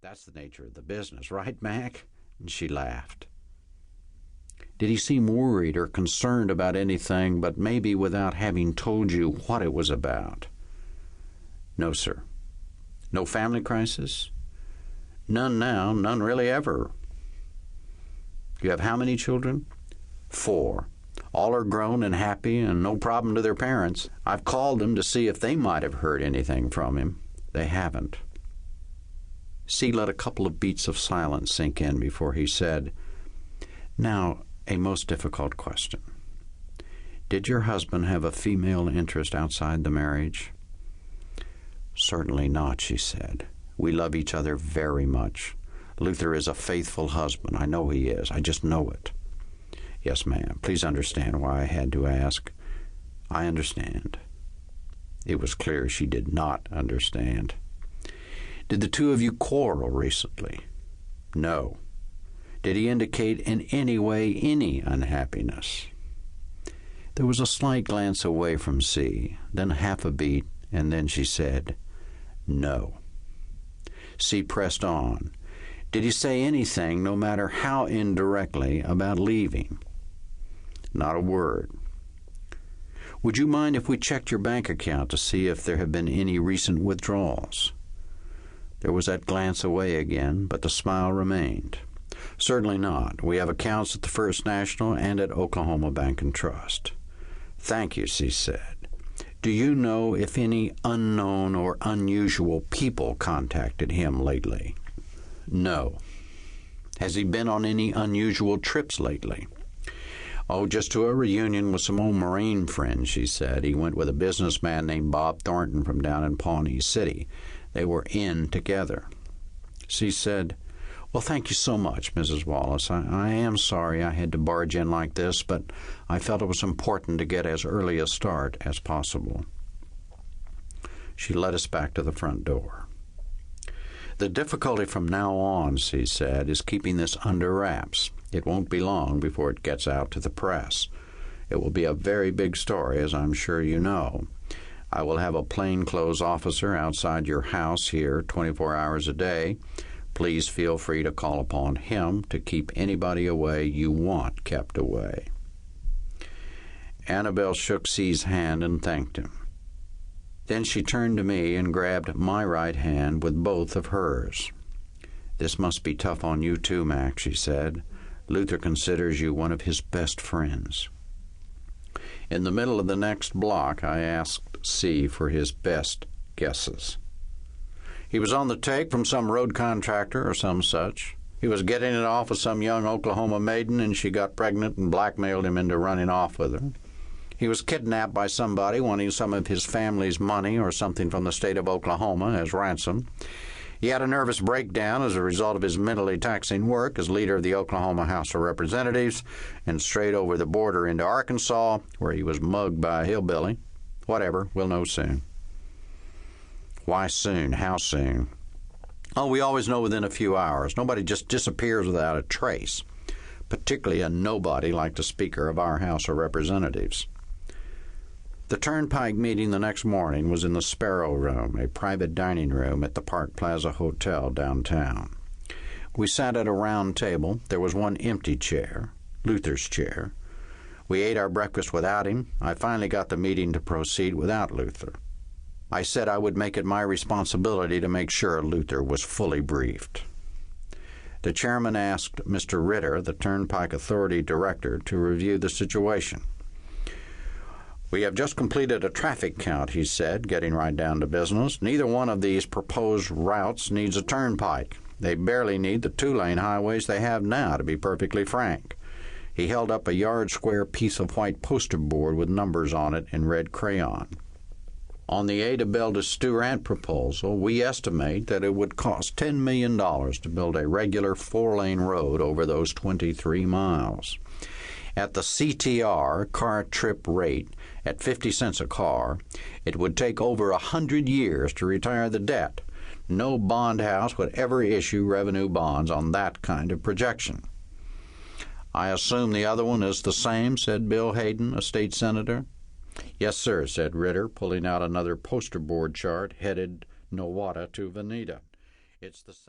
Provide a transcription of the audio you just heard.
That's the nature of the business, right, Mac?" And she laughed. "Did he seem worried or concerned about anything, but maybe without having told you what it was about?" "No, sir." "No family crisis?" "None now, none really ever." "You have how many children?" "4. All are grown and happy and no problem to their parents. I've called them to see if they might have heard anything from him. They haven't." C let a couple of beats of silence sink in before he said, "Now, a most difficult question. Did your husband have a female interest outside the marriage?" "Certainly not," she said. "We love each other very much. Luther is a faithful husband. I know he is. I just know it." "Yes, ma'am. Please understand why I had to ask." "I understand." It was clear she did not understand. "Did the two of you quarrel recently?" "No." "Did he indicate in any way any unhappiness?" There was a slight glance away from C, then half a beat, and then she said, "No." C pressed on. "Did he say anything, no matter how indirectly, about leaving?" "Not a word." "Would you mind if we checked your bank account to see if there have been any recent withdrawals?" There was that glance away again, but the smile remained. "Certainly not. We have accounts at the First National and at Oklahoma Bank and Trust." "Thank you," she said. "Do you know if any unknown or unusual people contacted him lately?" "No." "Has he been on any unusual trips lately?" "Oh, just to a reunion with some old Marine friends," she said. "He went with a businessman named Bob Thornton from down in Pawnee City. They were in together." She said, "Well, thank you so much, Mrs. Wallace. I am sorry I had to barge in like this, but I felt it was important to get as early a start as possible." She led us back to the front door. "The difficulty from now on," she said, "is keeping this under wraps. It won't be long before it gets out to the press. It will be a very big story, as I'm sure you know. I will have a plainclothes officer outside your house here 24 hours a day. Please feel free to call upon him to keep anybody away you want kept away." Annabelle shook C's hand and thanked him. Then she turned to me and grabbed my right hand with both of hers. "This must be tough on you too, Mac," she said. "Luther considers you one of his best friends." In the middle of the next block, I asked C for his best guesses. "He was on the take from some road contractor or some such. He was getting it off with some young Oklahoma maiden, and she got pregnant and blackmailed him into running off with her. He was kidnapped by somebody wanting some of his family's money or something from the state of Oklahoma as ransom. He had a nervous breakdown as a result of his mentally taxing work as leader of the Oklahoma House of Representatives and strayed over the border into Arkansas, where he was mugged by a hillbilly. Whatever, we'll know soon." "Why soon? How soon?" "Oh, we always know within a few hours. Nobody just disappears without a trace, particularly a nobody like the Speaker of our House of Representatives." The Turnpike meeting the next morning was in the Sparrow Room, a private dining room at the Park Plaza Hotel downtown. We sat at a round table. There was one empty chair, Luther's chair. We ate our breakfast without him. I finally got the meeting to proceed without Luther. I said I would make it my responsibility to make sure Luther was fully briefed. The chairman asked Mr. Ritter, the Turnpike Authority Director, to review the situation. "We have just completed a traffic count," he said, getting right down to business. "Neither one of these proposed routes needs a turnpike. They barely need the 2-lane highways they have now, to be perfectly frank." He held up a yard-square piece of white poster board with numbers on it in red crayon. "On the Ada Beldis-Durant proposal, we estimate that it would cost $10 million to build a regular 4-lane road over those 23 miles. At the CTR, car trip rate, at 50 cents a car, it would take over 100 years to retire the debt. No bond house would ever issue revenue bonds on that kind of projection." "I assume the other one is the same," said Bill Hayden, a state senator. "Yes, sir," said Ritter, pulling out another poster board chart headed Nowata to Veneta. "It's the same."